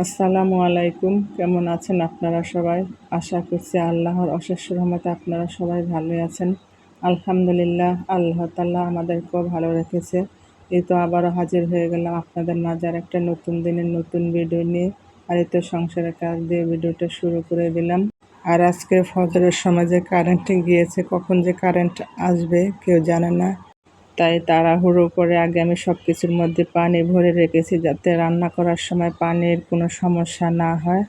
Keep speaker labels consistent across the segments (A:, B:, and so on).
A: আসসালামু আলাইকুম। কেমন আছেন আপনারা সবাই? আশা করছি আল্লাহর অশেষ রহমতে আপনারা সবাই ভালোই আছেন। আলহামদুলিল্লাহ, আল্লাহ তাআলা আমাদেরকেও ভালো রেখেছে। এই তো আবারও হাজির হয়ে গেলাম আপনাদের মাঝে আর একটা নতুন দিনের নতুন ভিডিও নিয়ে। আর এই তো সংসারের কাজ দিয়ে ভিডিওটা শুরু করে দিলাম। আর আজকে ফজরের সময় যে কারেন্ট গিয়েছে, কখন যে কারেন্ট আসবে কেউ জানে না। তাই তাড়াহুড়ো করে আগে আমি সব কিছুর মধ্যে পানি ভরে রেখেছি, যাতে রান্না করার সময় পানির কোনো সমস্যা না হয়।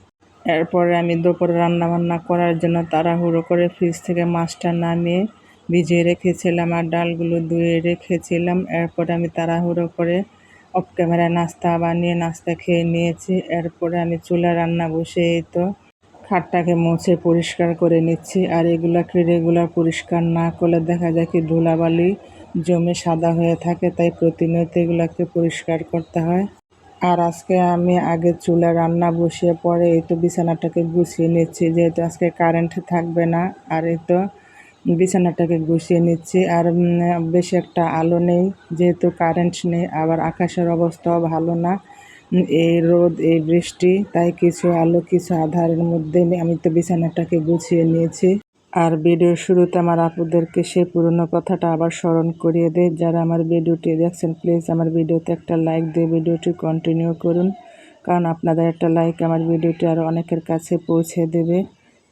A: এরপরে আমি দুপুরে রান্নাবান্না করার জন্য তাড়াহুড়ো করে ফ্রিজ থেকে মাছটা নামিয়ে ভিজিয়ে রেখেছিলাম আর ডালগুলো ধুয়ে রেখেছিলাম। এরপরে আমি তাড়াহুড়ো করে অফ ক্যামেরায় নাস্তা বানিয়ে নাস্তা খেয়ে নিয়েছি। এরপরে আমি চুলা রান্না বসিয়ে তো খাটটাকে মুছে পরিষ্কার করে নিচ্ছি। আর এগুলাকে রেগুলার পরিষ্কার না করলে দেখা যায় কি ধুলাবালি জমে সাদা হয়ে থাকে, তাই প্রতিনিয়ত এগুলাকে পরিষ্কার করতে হয়। আর আজকে আমি আগে চুলা রান্না বসিয়ে পরে এই তো বিছানাটাকে গুছিয়ে নিচ্ছি, যেহেতু আজকে কারেন্ট থাকবে না। আর এই তো বিছানাটাকে গুছিয়ে নিচ্ছি। আর বেশি একটা আলো নেই, যেহেতু কারেন্ট নেই, আবার আকাশের অবস্থাও ভালো না। এই রোদ এই বৃষ্টি, তাই কিছু আলো কিছু আঁধারের মধ্যে আমি তো বিছানাটাকে গুছিয়ে নিয়েছি। আর ভিডিওর শুরুতে আমার আপুদেরকে সেই পুরনো কথাটা আবার স্মরণ করিয়ে দেয়, যারা আমার ভিডিওটি দেখছেন প্লিজ আমার ভিডিওতে একটা লাইক দিয়ে ভিডিওটি কন্টিনিউ করুন, কারণ আপনাদের একটা লাইক আমার ভিডিওটি আরও অনেকের কাছে পৌঁছে দেবে।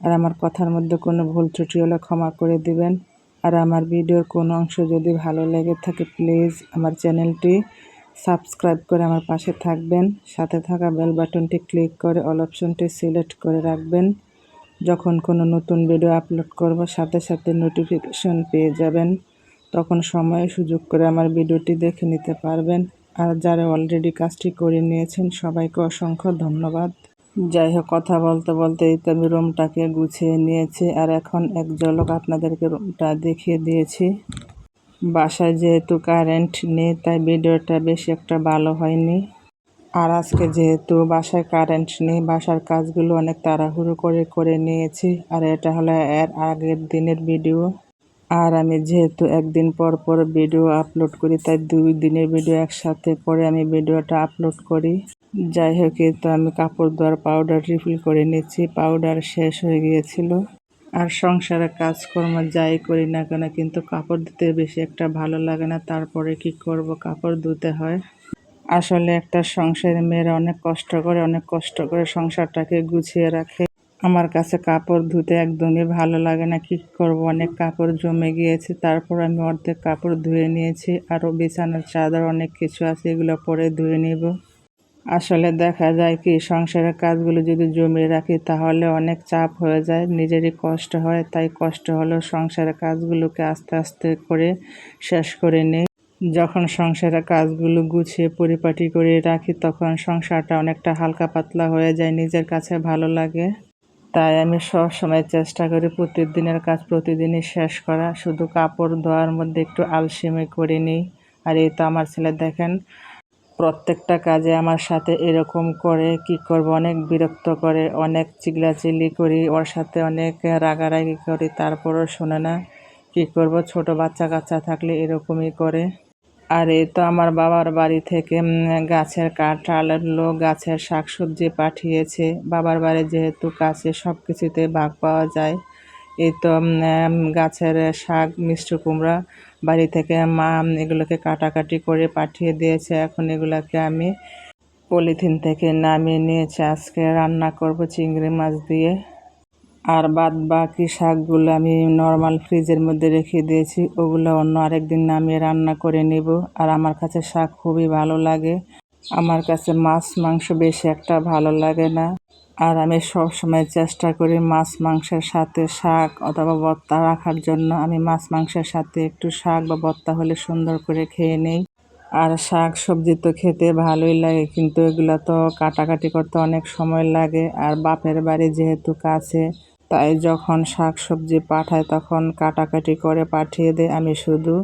A: আর আমার কথার মধ্যে কোনো ভুল ত্রুটি হলে ক্ষমা করে দিবেন। আর আমার ভিডিওর কোনো অংশ যদি ভালো লেগে থাকে প্লিজ আমার চ্যানেলটি সাবস্ক্রাইব করে আমার পাশে থাকবেন, সাথে থাকা বেল বাটনটি ক্লিক করে অল অপশনটি সিলেক্ট করে রাখবেন। যখন কোনো নতুন ভিডিও আপলোড করব সাথে সাথে নোটিফিকেশন পেয়ে যাবেন, তখন সময় সুযোগ করে আমার ভিডিওটি দেখে নিতে পারবেন। আর যারা অলরেডি কাজটি করে নিয়েছেন সবাইকে অসংখ্য ধন্যবাদ। যাই হোক, কথা বলতে বলতে এই তো আমি রুমটাকে গুছিয়ে নিয়েছি। আর এখন এক ঝলক আপনাদেরকে রুমটা দেখিয়ে দিয়েছি। বাসায় যেহেতু কারেন্ট নেই তাই ভিডিওটা বেশি একটা ভালো হয়নি। আর আজকে যেহেতু বাসায় কারেন্ট নেই, বাসার কাজগুলো অনেক তাড়াহুড়ো করে করে নিয়েছি। আর এটা হলো এর আগের দিনের ভিডিও। আর আমি যেহেতু একদিন পর পর ভিডিও আপলোড করি, তাই 2 দিনের ভিডিও একসাথে করে আমি ভিডিওটা আপলোড করি। যাই হোক, এই তো আমি কাপড় ধোয়ার পাউডার রিফিল করে নিচ্ছি, পাউডার শেষ হয়ে গিয়েছিল। আর সংসারে কাজকর্ম যাই করি না কেন, কিন্তু কাপড় ধুতে বেশি একটা ভালো লাগে না। তারপরে কি করব, কাপড় ধুতে হয়। আসলে একটা সংসারের মেয়েরা অনেক কষ্ট করে সংসারটাকে গুছিয়ে রাখে। আমার কাছে কাপড় ধুতে একদমই ভালো লাগে না। কি করব, অনেক কাপড় জমে গিয়েছে, তারপর আমি অর্ধেক কাপড় ধুয়ে নিয়েছি। আরও বিছানার চাদর অনেক কিছু আছে, এগুলো পরে ধুয়ে নিব। আসলে দেখা যায় কি সংসারের কাজগুলো যদি জমিয়ে রাখি তাহলে অনেক চাপ হয়ে যায়, নিজেরই কষ্ট হয়। তাই কষ্ট হলেও সংসারের কাজগুলোকে আস্তে আস্তে করে শেষ করে নিই। যখন সংসারের কাজগুলো গুছিয়ে পরিপাটি করে রাখি তখন সংসারটা অনেকটা হালকা পাতলা হয়ে যায়, নিজের কাছে ভালো লাগে। তাই আমি সবসময় চেষ্টা করি প্রতিদিনের কাজ প্রতিদিনই শেষ করা, শুধু কাপড় ধোয়ার মধ্যে একটু আলসেমি করে নিই। আর এই তো আমার ছেলে দেখেন প্রত্যেকটা কাজে আমার সাথে এরকম করে, কি করব, অনেক বিরক্ত করে, অনেক চিল্লাচিল্লি করি ওর সাথে, অনেক রাগারাগি করি, তারপরও শোনে না। কি করব, ছোট বাচ্চা কাচ্চা থাকলে এরকমই করে। আর এই তো আমার বাবার বাড়ি থেকে গাছের কাঁঠাল গাছের শাকসবজি পাঠিয়েছে। বাবার বাড়ি যেহেতু কাছে, সব কিছুতে ভাগ পাওয়া যায়। এই তো গাছের শাক, মিষ্টি কুমড়া বাড়ি থেকে মা এগুলোকে কাটাকাটি করে পাঠিয়ে দিয়েছে। এখন এগুলোকে আমি পলিথিন থেকে নামিয়ে নিয়েছি, আজকে রান্না করব চিংড়ি মাছ দিয়ে। আর বাদ বাকি শাকগুলো আমি নর্মাল ফ্রিজের মধ্যে রেখে দিয়েছি, ওগুলো অন্য আরেকদিন নামিয়ে রান্না করে নেব। আর আমার কাছে শাক খুবই ভালো লাগে, আমার কাছে মাছ মাংস বেশি একটা ভালো লাগে না। আর আমি সব সময় চেষ্টা করি মাছ মাংসের সাথে শাক অথবা ভর্তা রাখার জন্য। আমি মাছ মাংসের সাথে একটু শাক বা ভর্তা হলে সুন্দর করে খেয়ে নেই। আর শাক সবজি তো খেতে ভালোই লাগে, কিন্তু এগুলো তো কাটাকাটি করতে অনেক সময় লাগে। আর বাপের বাড়ি যেহেতু কাছে, তাই যখন শাক সবজি পাঠায় তখন কাটাকাটি করে পাঠিয়ে দেয়, আমি শুধু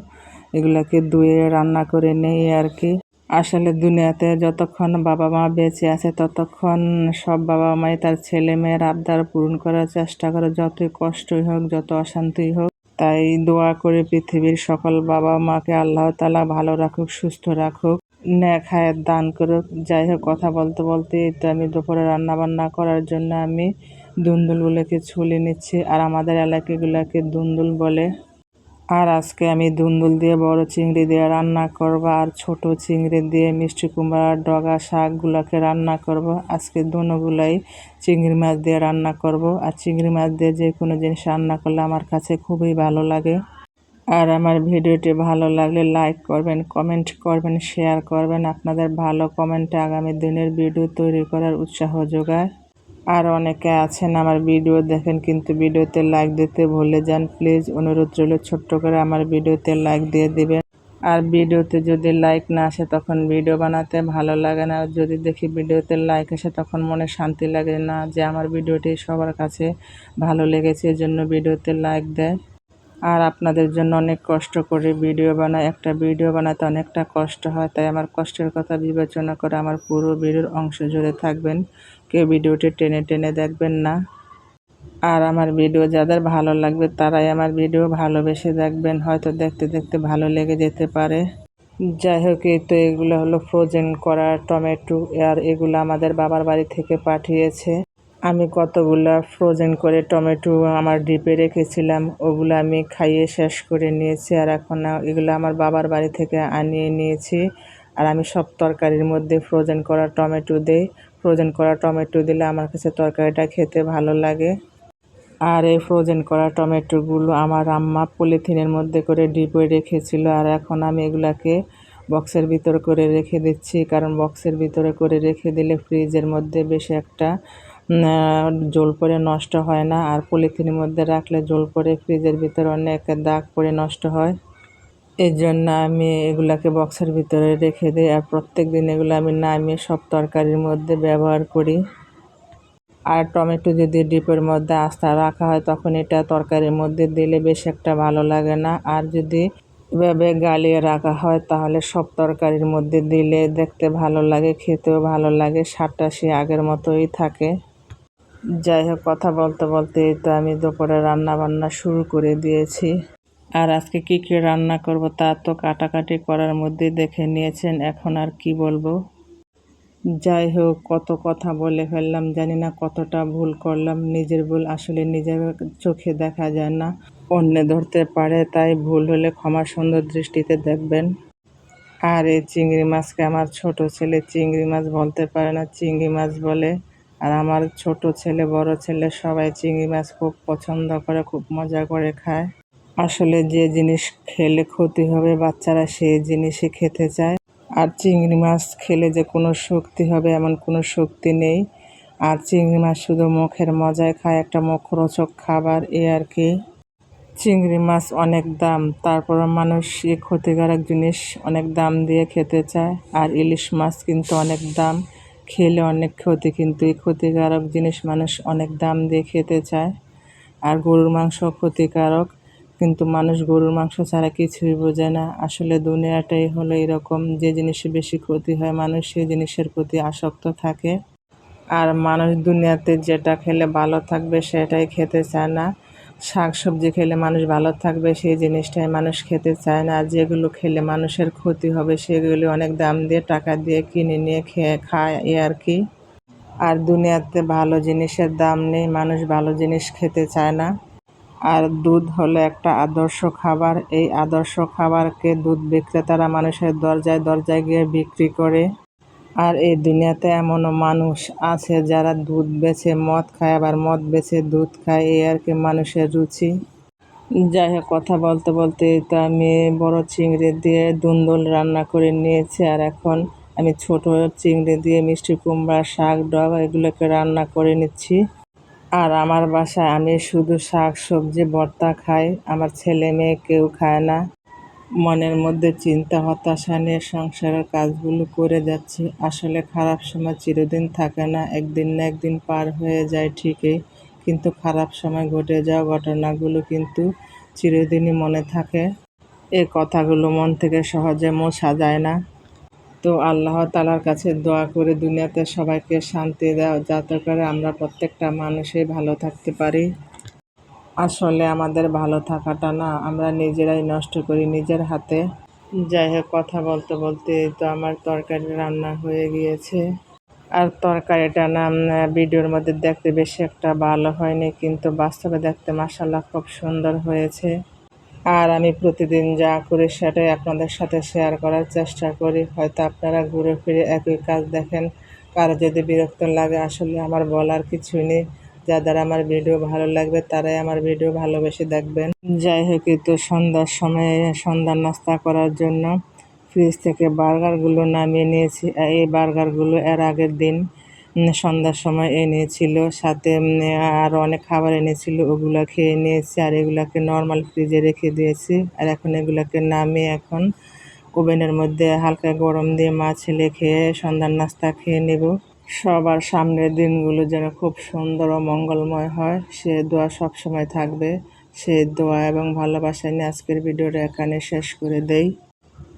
A: এগুলাকে ধুয়ে রান্না করে নেই আর কি। আসলে দুনিয়াতে যতক্ষণ বাবা মা বেঁচে আছে ততক্ষণ সব বাবা মাই তার ছেলে মেয়ের আবদার পূরণ করার চেষ্টা করে, যতই কষ্টই হোক, যত অশান্তি হোক। তাই দোয়া করে পৃথিবীর সকল বাবা মাকে আল্লাহ তাআলা ভালো রাখুক, সুস্থ রাখুক। নেক হায়াত দান করুক। যাই হোক, কথা বলতে বলতে তো আমি দুপুরে রান্নাবান্না করার জন্য আমি দুন্দুলগুলোকে ছুলে নিচ্ছি, আর আমাদের এলাকাগুলোকে দুন্দুল বলে। আর আজকে আমি দুন্দুল দিয়ে বড় চিংড়ি দিয়ে রান্না করব, আর ছোট চিংড়ি দিয়ে মিষ্টি কুমড়ার ডগা শাকগুলোকে রান্না করব। আজকে দুটোগুলাই চিংড়ি মাছ দিয়ে রান্না করব। আর চিংড়ি মাছ দিয়ে যে কোনো জিনিস রান্না করলে আমার কাছে খুবই ভালো লাগে। আর আমার ভিডিওটি ভালো লাগলে লাইক করবেন, কমেন্ট করবেন, শেয়ার করবেন। আপনাদের ভালো কমেন্টে আগামী দিনের ভিডিও তৈরি করার উৎসাহ যোগায়। আর অনেকে আছেন আমার ভিডিও দেখেন কিন্তু ভিডিওতে লাইক দিতে ভুলে যান। প্লিজ অনুরোধ রইল ছোট্ট করে আমার ভিডিওতে লাইক দিয়ে দিবেন। আর ভিডিওতে যদি লাইক না আসে তখন ভিডিও বানাতে ভালো লাগে না। যদি দেখি ভিডিওতে লাইক আসে তখন মনে শান্তি লাগে না যে আমার ভিডিওটি সবার কাছে ভালো লেগেছে, এজন্য ভিডিওতে লাইক দেয়। আর আপনাদের জন্য অনেক কষ্ট করে ভিডিও বানাই। একটা ভিডিও বানাতে অনেকটা কষ্ট হয়, তাই আমার কষ্টের কথা বিবেচনা করে আমার পুরো ভিডিওর অংশ জুড়ে থাকবেন। কেউ ভিডিওটি টেনে টেনে দেখবেন না। আর আমার ভিডিও যাদের ভালো লাগবে তারাই আমার ভিডিও ভালোবেসে দেখবেন, হয়তো দেখতে দেখতে ভালো লেগে যেতে পারে। যাই হোক, এই তো এগুলো হলো ফ্রোজেন করা টমেটো, আর এগুলো আমাদের বাবার বাড়ি থেকে পাঠিয়েছে। আমি কতগুলা ফ্রোজেন করে টমেটো আমার ডিপে রেখেছিলাম, ওগুলো আমি খাইয়ে শেষ করে নিয়েছি। আর এখন এগুলো আমার বাবার বাড়ি থেকে আনিয়ে নিয়েছি। আর আমি সব তরকারির মধ্যে ফ্রোজেন করা টমেটো দিই। ফ্রোজেন করা টমেটো দিলে আমার কাছে তরকারিটা খেতে ভালো লাগে। আর এই ফ্রোজেন করা টমেটোগুলো আমার আম্মা পলিথিনের মধ্যে করে ডিপে রেখেছিল, আর এখন আমি এগুলাকে বক্সের ভিতর করে রেখে দিচ্ছি। কারণ বক্সের ভিতরে করে রেখে দিলে ফ্রিজের মধ্যে বেশি একটা জল পড়ে নষ্ট হয় না, আর পলিথিনের মধ্যে রাখলে জল পড়ে ফ্রিজের ভিতরে অনেক দাগ পড়ে নষ্ট হয়। এই জন্য আমি এগুলাকে বক্সের ভিতরে রেখে দিই, আর প্রত্যেক দিন এগুলো আমি নামিয়ে সব তরকারির মধ্যে ব্যবহার করি। আর টমেটো যদি ডিপের মধ্যে আস্তা রাখা হয় তখন এটা তরকারির মধ্যে দিলে বেশ একটা ভালো লাগে না। আর যদি এভাবে গালিয়ে রাখা হয় তাহলে সব তরকারির মধ্যে দিলে দেখতে ভালো লাগে, খেতেও ভালো লাগে, স্বাদটা সে আগের মতোই থাকে। যাই হোক, কথা বলতে বলতে তো আমি দুপুরে রান্না বান্না শুরু করে দিয়েছি। আর আজকে কি কি রান্না করব তা তো কাটাকাটি করার মধ্যে দেখে নিয়েছেন, এখন আর কি বলবো। যাই হোক, কত কথা বলে ফেললাম, জানি না কতটা ভুল করলাম। নিজের ভুল আসলে নিজের চোখে দেখা যায় না, অন্যে ধরতে পারে, তাই ভুল হলে ক্ষমা সুন্দর দৃষ্টিতে দেখবেন। আর এই চিংড়ি মাছকে আমার ছোট ছেলে চিংড়ি মাছ বলতে পারে না, চিংড়ি মাছ বলে। আর আমার ছোট ছেলে বড় ছেলে সবাই চিংড়ি মাছ খুব পছন্দ করে, খুব মজা করে খায়। আসলে যে জিনিস খেলে ক্ষতি হবে বাচ্চারা সেই জিনিসই খেতে চায়। আর চিংড়ি মাছ খেলে যে কোনো শক্তি হবে এমন কোনো শক্তি নেই। আর চিংড়ি মাছ শুধু মুখের মজায় খায়, একটা মুখরোচক খাবার, এই আর কি। চিংড়ি মাছ অনেক দাম, তারপর মানুষ এই ক্ষতিকারক জিনিস অনেক দাম দিয়ে খেতে চায়। আর ইলিশ মাছ কিন্তু অনেক দাম, খেলে অনেক ক্ষতি, কিন্তু এই ক্ষতিকারক জিনিস মানুষ অনেক দাম দিয়ে খেতে চায়। আর গরুর মাংস ক্ষতিকারক, কিন্তু মানুষ গরুর মাংস ছাড়া কিছুই বোঝে না। আসলে দুনিয়াটাই হলো এরকম, যে জিনিসে বেশি ক্ষতি হয় মানুষ সেই জিনিসের প্রতি আসক্ত থাকে। আর মানুষ দুনিয়াতে যেটা খেলে ভালো থাকবে সেটাই খেতে চায় না। শাক সবজি খেলে মানুষ ভালো থাকবে সেই জিনিসটাই মানুষ খেতে চায় না। আর যেগুলো খেলে মানুষের ক্ষতি হবে সেগুলি অনেক দাম দিয়ে টাকা দিয়ে কিনে নিয়ে খেয়ে খায়, এ আর কি। আর দুনিয়াতে ভালো জিনিসের দাম নেই, মানুষ ভালো জিনিস খেতে চায় না। আর দুধ হলো একটা আদর্শ খাবার, এই আদর্শ খাবারকে দুধ বিক্রেতারা মানুষের দরজায় দরজায় গিয়ে বিক্রি করে। আর এই দুনিয়াতে এমনও মানুষ আছে যারা দুধ বেচে মদ খায়, আবার মদ বেচে দুধ খায়, এই আর কি মানুষের রুচি। যাই হোক, কথা বলতে বলতে তো আমি বড় চিংড়ি দিয়ে দুন্দুল রান্না করে নিয়েছি, আর এখন আমি ছোট চিংড়ি দিয়ে মিষ্টি কুমড়া শাক ডগা এগুলোকে রান্না করে নিচ্ছি। আর আমার বাসায় আমি শুধু শাক সবজি ভর্তা খাই, আমার ছেলে মেয়ে কেউ খায় না। মনের মধ্যে চিন্তা হতাশা নিয়ে সংসারের কাজগুলো করে যাচ্ছি। আসলে খারাপ সময় চিরদিন থাকে না, একদিন না একদিন পার হয়ে যায় ঠিকই, কিন্তু খারাপ সময় ঘটে যাওয়া ঘটনাগুলো কিন্তু চিরদিনই মনে থাকে। এই কথাগুলো মন থেকে সহজে মোছা যায় না। তো আল্লাহ তাআলার কাছে দোয়া করে দুনিয়াতে সবাইকে শান্তি দাও, যাতে করে আমরা প্রত্যেকটা মানুষই ভালো থাকতে পারি। আসলে আমাদের ভালো থাকাটা না আমরা নিজেরাই নষ্ট করি নিজের হাতে। যাই হোক, কথা বলতে বলতে তো আমার তরকারি রান্না হয়ে গিয়েছে। আর তরকারিটা না ভিডিওর মধ্যে দেখতে বেশি একটা ভালো হয়নি, কিন্তু বাস্তবে দেখতে মাশাআল্লাহ খুব সুন্দর হয়েছে। আর আমি প্রতিদিন যা করি সেটাই আপনাদের সাথে শেয়ার করার চেষ্টা করি। হয়তো আপনারা ঘুরে ফিরে একই কাজ দেখেন। কারো যদি বিরক্ত লাগে, আসলে আমার বলার কিছুই নেই। যাদের আমার ভিডিও ভালো লাগবে তারাই আমার ভিডিও ভালোবেসে দেখবেন। যাই হোক, এই তো সন্ধ্যার সময় সন্ধ্যার নাস্তা করার জন্য ফ্রিজ থেকে বার্গারগুলো নামিয়ে নিয়েছি। এই বার্গারগুলো এর আগের দিন সন্ধ্যার সময় এনেছিল, সাথে আরও অনেক খাবার এনেছিল, ওগুলো খেয়ে নিয়েছি। আর এগুলাকে নর্মাল ফ্রিজে রেখে দিয়েছি। আর এখন এগুলাকে নামিয়ে এখন ওভেনের মধ্যে হালকা গরম দিয়ে মাছ খেয়ে সন্ধ্যার নাস্তা খেয়ে নেব। সবার সামনের দিনগুলো যেন খুব সুন্দর ও মঙ্গলময় হয়, সে দোয়া সবসময় থাকবে। সে দোয়া এবং ভালোবাসা নিয়ে আজকের ভিডিওটা এখানে শেষ করে দেই।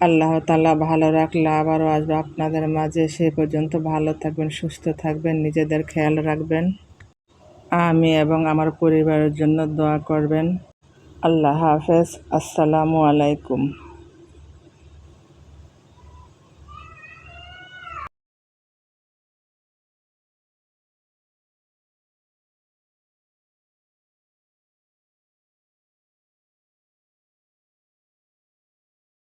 A: আল্লাহ তাআলা ভালো রাখলে আবারও আসবো আপনাদের মাঝে। সে পর্যন্ত ভালো থাকবেন, সুস্থ থাকবেন, নিজেদের খেয়াল রাখবেন। আমি এবং আমার পরিবারের জন্য দোয়া করবেন। আল্লাহ হাফেজ। আসসালামু আলাইকুম।